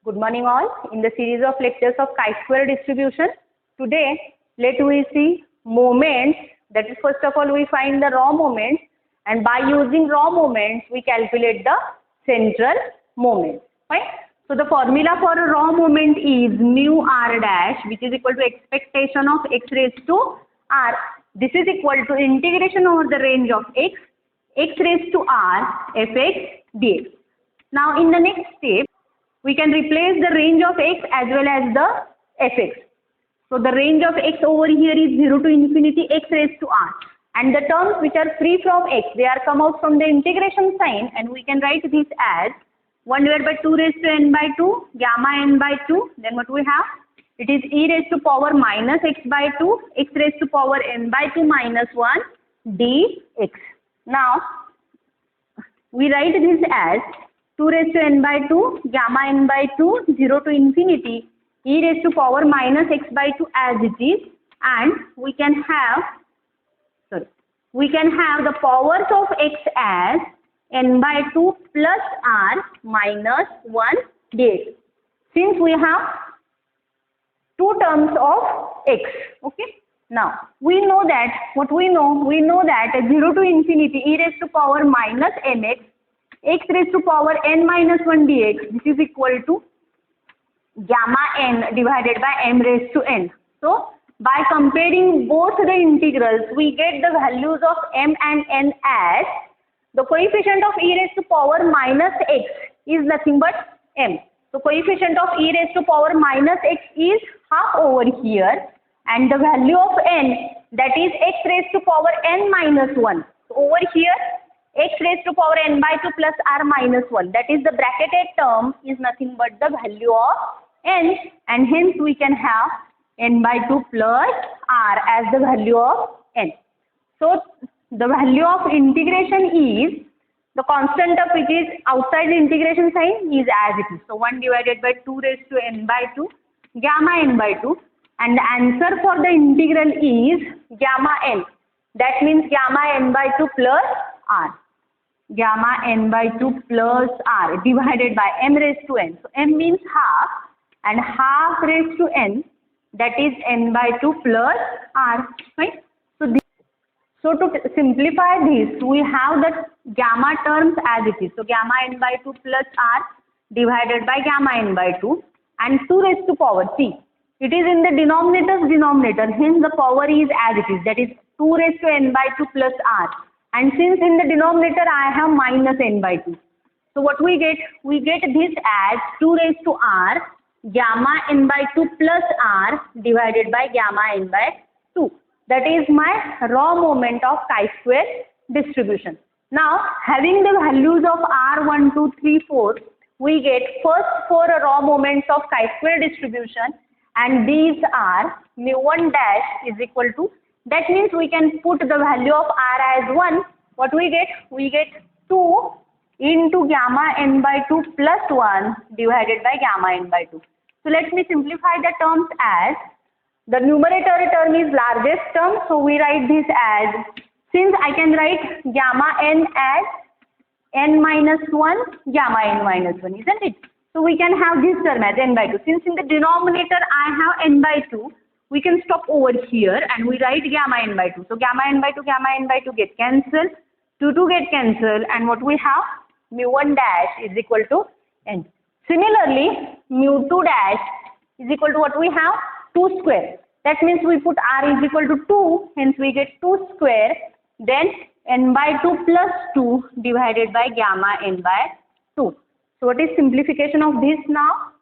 Good morning all. In the series of lectures of chi-square distribution, today let we see moments. That is, first of all we find the raw moments, and by using raw moments we calculate the central moment. Right? So the formula for a raw moment is mu r dash, which is equal to expectation of x raised to r. This is equal to integration over the range of x raised to r fx dx. Now in the next step, we can replace the range of x as well as the fx. So the range of x over here is 0 to infinity x raised to r. And the terms which are free from x, they are come out from the integration sign, and we can write this as 1 divided by 2 raised to n by 2, gamma n by 2. Then what we have? It is e raised to power minus x by 2, x raised to power n by 2 minus 1 dx. Now, we write this as 2 raised to n by 2, gamma n by 2, 0 to infinity, e raised to power minus x by 2 as it is, and we can have the powers of x as n by 2 plus r minus 1 dx. Since we have two terms of x, okay. Now, we know that, what we know? We know that 0 to infinity, e raised to power minus mx, x raised to power n minus 1 dx, this is equal to gamma n divided by m raised to n. So, by comparing both the integrals, we get the values of m and n as the coefficient of e raised to power minus x is nothing but m. So, coefficient of e raised to power minus x is half over here, and the value of n, that is x raised to power n minus 1. So, over here, x raised to power n by 2 plus r minus 1, that is the bracketed term is nothing but the value of n, and hence we can have n by 2 plus r as the value of n. So, the value of integration is the constant of which is outside the integration sign is as it is. So, 1 divided by 2 raised to n by 2, gamma n by 2, and the answer for the integral is gamma n. That means gamma n by 2 plus r. Gamma n by 2 plus r divided by m raised to n. So, m means half, and half raised to n, that is n by 2 plus r. Right? So to simplify this, we have the gamma terms as it is. So, gamma n by 2 plus r divided by gamma n by 2, and 2 raised to power, see, it is in the denominator's denominator, hence the power is as it is, that is 2 raised to n by 2 plus r. And since in the denominator I have minus n by 2. So, what we get? We get this as 2 raised to r gamma n by 2 plus r divided by gamma n by 2. That is my raw moment of chi-square distribution. Now, having the values of r1, 2, 3, 4, we get first 4 raw moments of chi-square distribution, and these are mu1 dash is equal to, that means we can put the value of r as 1. What we get? We get 2 into gamma n by 2 plus 1 divided by gamma n by 2. So, let me simplify the terms as, the numerator term is largest term, so we write this as, since I can write gamma n as n minus 1, gamma n minus 1, isn't it? So, we can have this term as n by 2. Since in the denominator I have n by 2, we can stop over here and we write gamma n by 2. So, gamma n by 2 get cancelled, 2 get cancelled, and what we have? Mu1 dash is equal to n. Similarly, mu2 dash is equal to what we have? 2 square. That means we put r is equal to 2, hence we get 2 square, then n by 2 plus 2 divided by gamma n by 2. So, what is simplification of this now?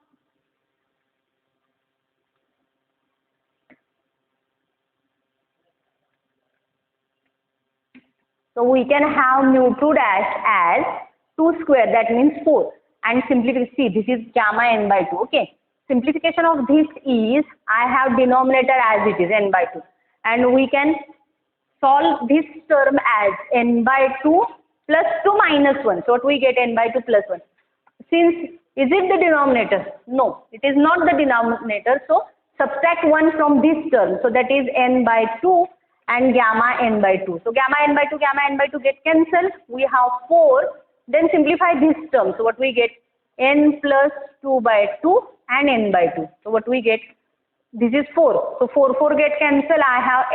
So, we can have mu2 dash as 2 square, that means 4, and simplify, see, this is gamma n by 2, okay. Simplification of this is, I have denominator as it is, n by 2, and we can solve this term as n by 2 plus 2 minus 1. So, what we get? N by 2 plus 1. Since, is it the denominator? No, it is not the denominator. So, subtract 1 from this term. So, that is n by 2 and gamma n by 2. So, gamma n by 2 get cancelled. We have 4. Then simplify this term. So, what we get? n plus 2 by 2 and n by 2. So what we get? This is 4. So 4 get cancel. I have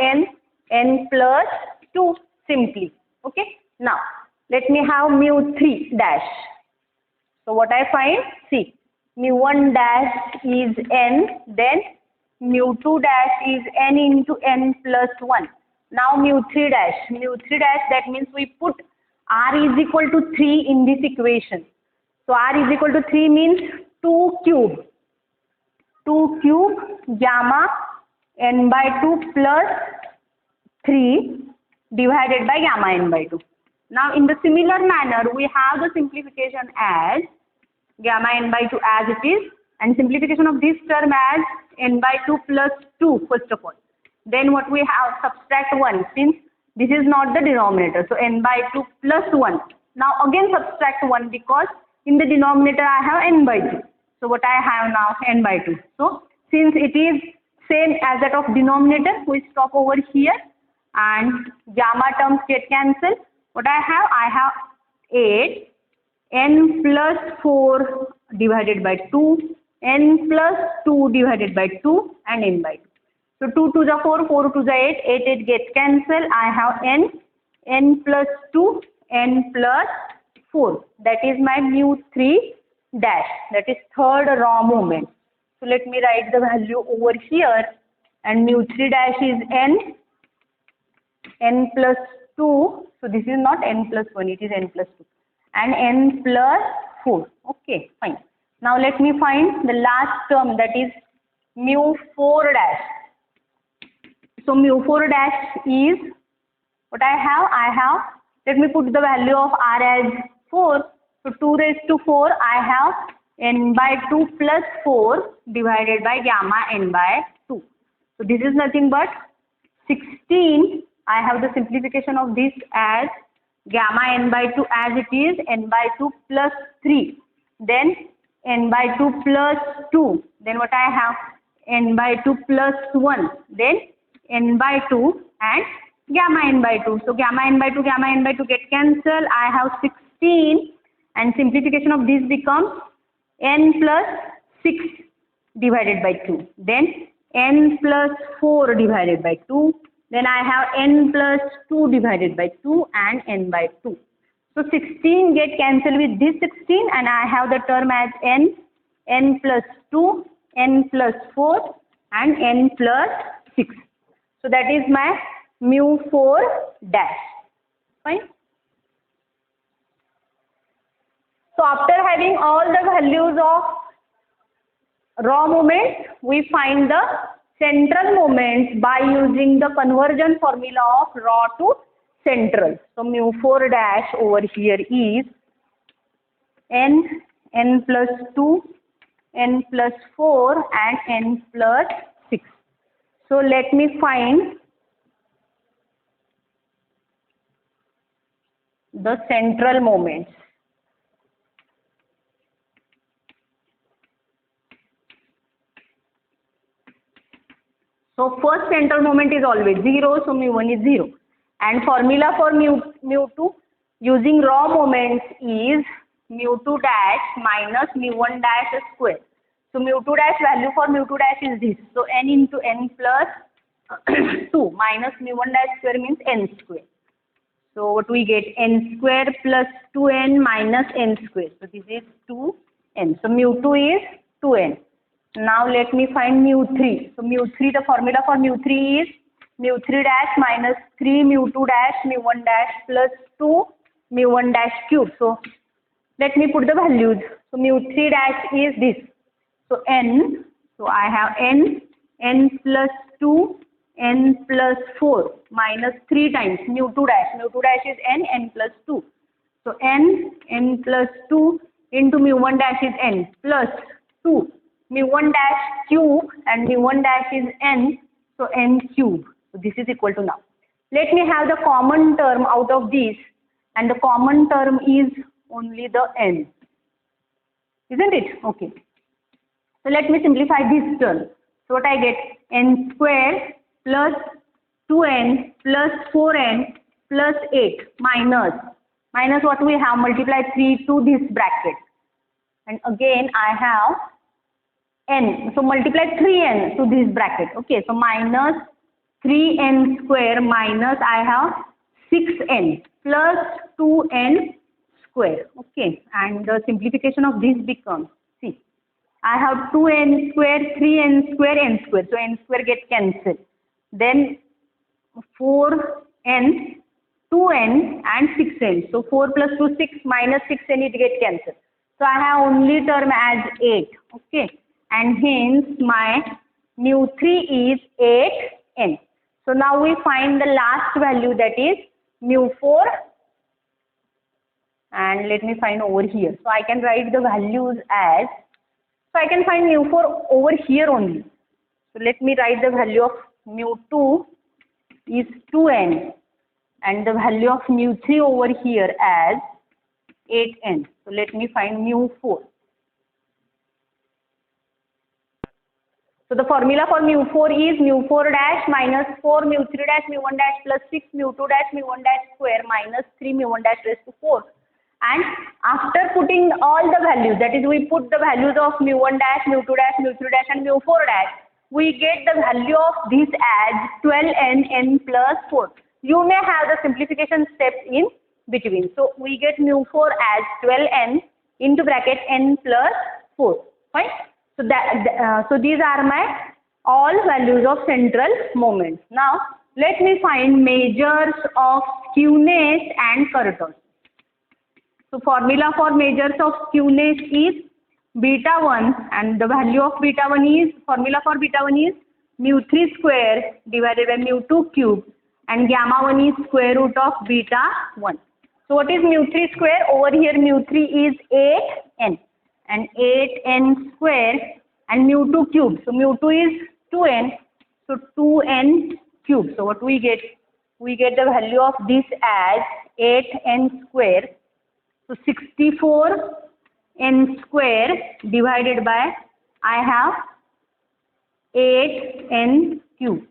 n plus 2 simply. Okay. Now let me have mu3 dash. So what I find? See, mu1 dash is n, then mu2 dash is n into n plus 1. Now mu3 dash, that means we put r is equal to 3 in this equation. So r is equal to 3 means 2 cube gamma n by 2 plus 3 divided by gamma n by 2. Now in the similar manner we have the simplification as gamma n by 2 as it is, and simplification of this term as n by 2 plus 2 first of all. Then what we have, subtract 1 since this is not the denominator. So n by 2 plus 1. Now again subtract 1 because in the denominator I have n by 2. So what I have now? N by 2. So since it is same as that of denominator, we stop over here and gamma terms get cancelled. What I have 8 n plus 4 divided by 2, n plus 2 divided by 2 and n by 2. So 2 to the 4, 4 to the 8, 8 gets cancelled. I have n plus 2, n plus 4. That is my mu3 dash. That is third raw moment. So let me write the value over here, and mu3 dash is n plus 2. So this is not n plus 1, it is n plus 2. And n plus 4. Okay, fine. Now let me find the last term, that is mu4 dash. So mu4 dash is what I have, let me put the value of r as 4. So 2 raised to 4, I have n by 2 plus 4 divided by gamma n by 2. So this is nothing but 16. I have the simplification of this as gamma n by 2 as it is, n by 2 plus 3. Then n by 2 plus 2. Then what I have? N by 2 plus 1. Then n by 2 and gamma n by 2. So gamma n by 2 get cancelled. I have 16 and simplification of this becomes n plus 6 divided by 2. Then n plus 4 divided by 2. Then I have n plus 2 divided by 2 and n by 2. So 16 get cancelled with this 16 and I have the term as n plus 2, n plus 4 and n plus 6. So that is my mu4 dash. Fine. So after having all the values of raw moments, we find the central moments by using the conversion formula of raw to central. So mu4 dash over here is n plus 2, n plus 4 and n plus 6. So let me find the central moments. So first central moment is always 0, so mu1 is 0. And formula for mu2 using raw moments is mu2 dash minus mu1 dash square. So mu2 dash value for mu2 dash is this. So n into n plus 2 minus mu1 dash square means n square. So what we get? N square plus 2n minus n square. So this is 2n. So mu2 is 2n. Now let me find mu3. So mu3, the formula for mu3 is mu3 dash minus 3 mu2 dash mu1 dash plus 2 mu1 dash cube. So let me put the values. So mu3 dash is this. So n. So I have n plus 2, n plus 4 minus 3 times mu2 dash. Mu2 dash is n plus 2. So n plus 2 into mu1 dash is n plus 2. mu1 dash cube and mu1 dash is n, so n cube. So this is equal to now. Let me have the common term out of this, and the common term is only the n. Isn't it? Okay. So let me simplify this term. So what I get? N square plus 2n plus 4n plus 8 minus what we have? Multiply 3 to this bracket. and again I have n. So multiply 3n to this bracket. Okay, so minus 3n square minus I have 6n plus 2n square. Okay, and the simplification of this becomes, see, I have 2n square, 3n square, n square. So n square get cancelled. Then 4n, 2n and 6n. So 4 plus 2, 6 minus 6n it get cancelled. So I have only term as 8. Okay, and hence my mu3 is 8n. So now we find the last value, that is mu4, and let me find over here. So I can write the values as, so I can find mu4 over here only. So let me write the value of mu2 is 2n and the value of mu3 over here as 8n. So let me find mu4. So the formula for mu4 is mu4 dash minus 4 mu3 dash mu1 dash plus 6 mu2 dash mu1 dash square minus 3 mu1 dash raised to 4. And after putting all the values, that is we put the values of mu1 dash, mu2 dash, mu3 dash and mu4 dash, we get the value of this as 12n n plus 4. You may have the simplification step in between. So we get mu4 as 12n into bracket n plus 4. Fine. So so these are my all values of central moments. Now let me find measures of skewness and kurtosis. So formula for measures of skewness is beta 1, and the value of beta 1 is, formula for beta 1 is mu3 square divided by mu2 cube, and gamma 1 is square root of beta 1. So what is mu3 square? Over here mu3 is 8n and 8n square and mu2 cube. So mu2 is 2n, so 2n cube. So what we get? We get the value of this as 8n square. So 64n square divided by, I have 8n cube.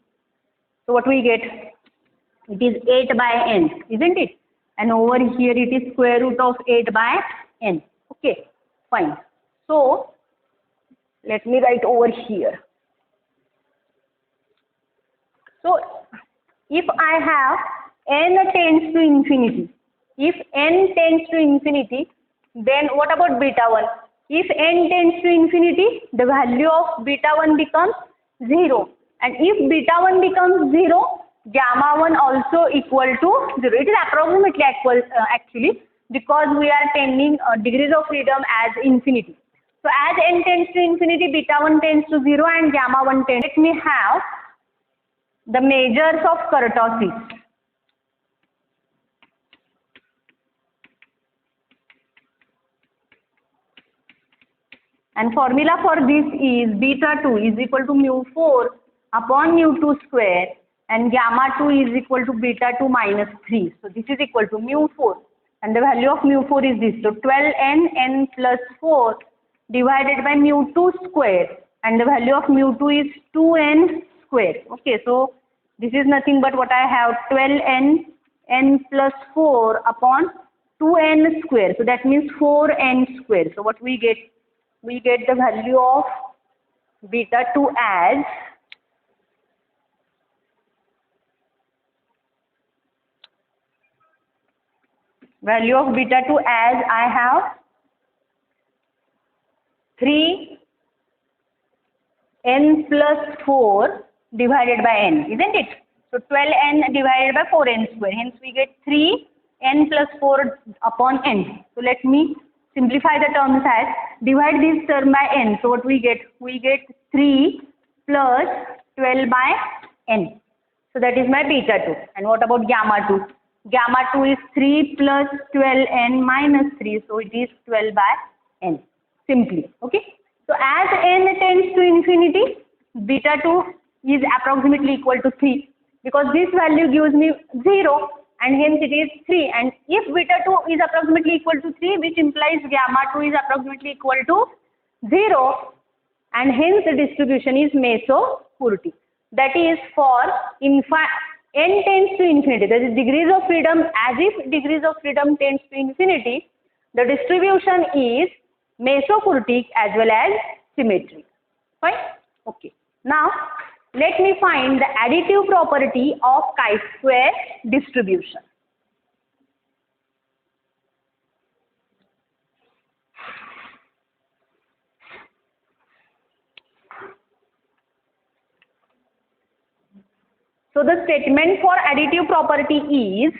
So what we get? It is 8 by n, isn't it? And over here it is square root of 8 by n. Okay, fine. So let me write over here. So if I have n tends to infinity, if n tends to infinity, then what about beta 1? If n tends to infinity, the value of beta 1 becomes 0. And if beta 1 becomes 0, gamma 1 also equal to 0. It is approximately equal actually, because we are tending degrees of freedom as infinity. So as n tends to infinity, beta 1 tends to 0 and gamma 1 tends. Let me have the measures of kurtosis. And formula for this is beta 2 is equal to mu4 upon mu2 square, and gamma 2 is equal to beta 2 minus 3. So this is equal to mu4, and the value of mu4 is this. So 12n n plus 4 divided by mu2 square, and the value of mu2 is 2n square. Okay, so this is nothing but what I have, 12n n plus 4 upon 2n square. So that means 4n square. So what we get? We get the value of beta 2 as I have 3n plus 4 divided by n, isn't it? So 12n divided by 4n square. Hence we get 3n plus 4 upon n. So let me simplify the terms as, divide this term by n. So what we get? We get 3 plus 12 by n. So that is my beta 2. And what about gamma 2? Gamma 2 is 3 plus 12n minus 3. So it is 12 by n. Simply. Okay. So as n tends to infinity, beta 2 is approximately equal to 3. Because this value gives me 0. And hence it is 3, and if beta 2 is approximately equal to 3, which implies gamma 2 is approximately equal to 0, and hence the distribution is meso-Kurti. That is for n tends to infinity, that is degrees of freedom. As if degrees of freedom tends to infinity, the distribution is mesokurtic as well as symmetric. Fine? Okay. Now, let me find the additive property of chi-square distribution. So the statement for additive property is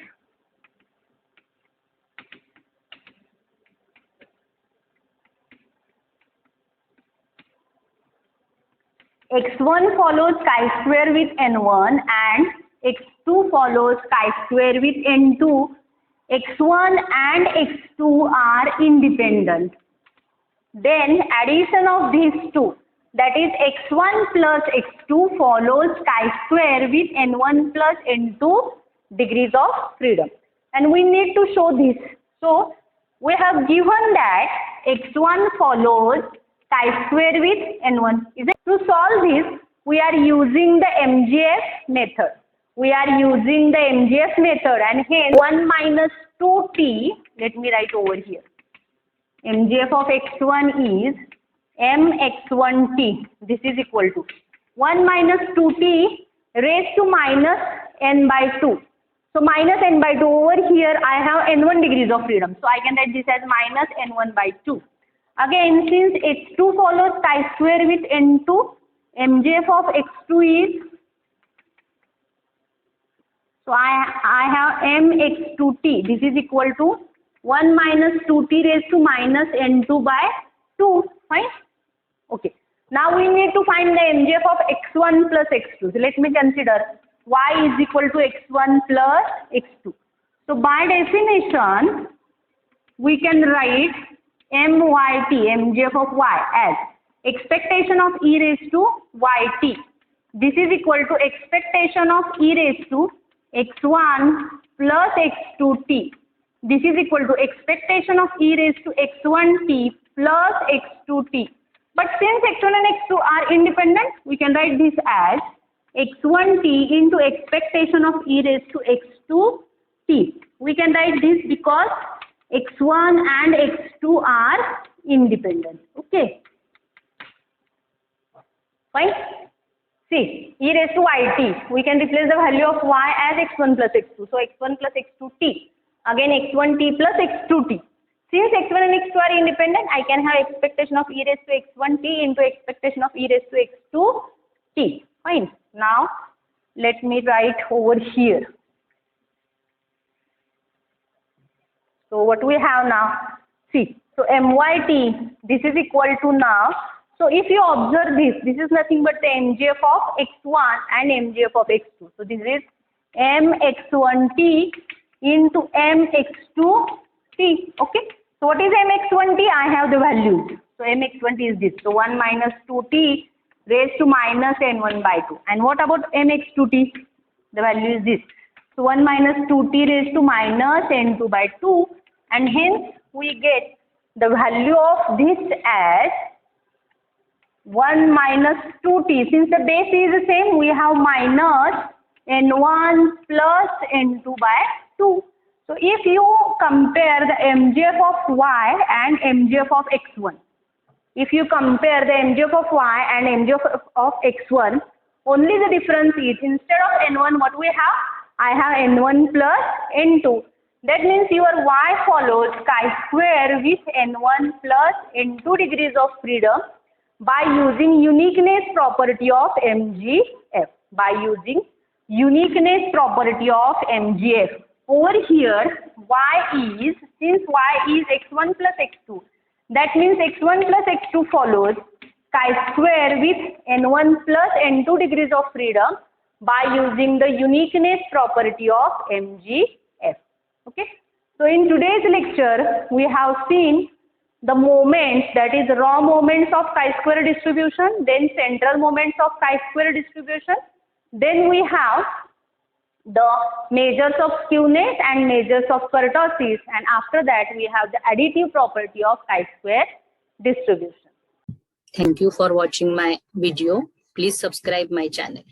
x1 follows chi-square with n1 and x2 follows chi-square with n2. x1 and x2 are independent. Then addition of these two, that is x1 plus x2 follows chi-square with n1 plus n2 degrees of freedom. And we need to show this. So we have given that x1 follows chi-square with n1. To solve this, we are using the MGF method. And hence 1 minus 2t, let me write over here. MGF of x1 is mx1t. This is equal to 1 minus 2t raised to minus n by 2. So minus n by 2, over here I have n1 degrees of freedom. So I can write this as minus n1 by 2. Again, since x2 follows chi-square with n2, MGF of x2 is, so I have mx2t. This is equal to 1 minus 2t raised to minus n2 by 2. Fine? Okay. Now we need to find the MGF of x1 plus x2. So let me consider y is equal to x1 plus x2. So by definition, we can write MYT, MGF of y, as expectation of e raised to yt. This is equal to expectation of e raised to x1 plus x2t. This is equal to expectation of e raised to x1t plus x2t. But since x1 and x2 are independent, we can write this as x1t into expectation of e raised to x2t. We can write this because x1 and x2 are independent. Okay. Fine. See, e raised to yt, we can replace the value of y as x1 plus x2. So x1 plus x2t. Again x1t plus x2t. Since x1 and x2 are independent, I can have expectation of e raised to x1t into expectation of e raised to x2t. Fine. Now, let me write over here. So what we have now, see, so MYT, this is equal to now, so if you observe this is nothing but the MGF of x1 and MGF of x2. So this is mx1t into mx2t. Okay. So what is mx1t? I have the values. So mx1t is this. So 1 minus 2t raised to minus n1 by 2. And what about mx2t? The value is this. So 1 minus 2t raised to minus n2 by 2. And hence we get the value of this as 1 minus 2t. Since the base is the same, we have minus n1 plus n2 by 2. So if you compare the MGF of y and MGF of x1, if you compare the MGF of y and MGF of x1, only the difference is instead of n1 what we have, I have n1 plus n2. That means your y follows chi-square with n1 plus n2 degrees of freedom by using uniqueness property of MGF. Over here, y is, since y is x1 plus x2, that means x1 plus x2 follows chi-square with n1 plus n2 degrees of freedom by using the uniqueness property of MGF. Okay. So in today's lecture, we have seen the moments, that is raw moments of chi-square distribution, then central moments of chi-square distribution, then we have the measures of skewness and measures of kurtosis, and after that we have the additive property of chi-square distribution. Thank you for watching my video. Please subscribe my channel.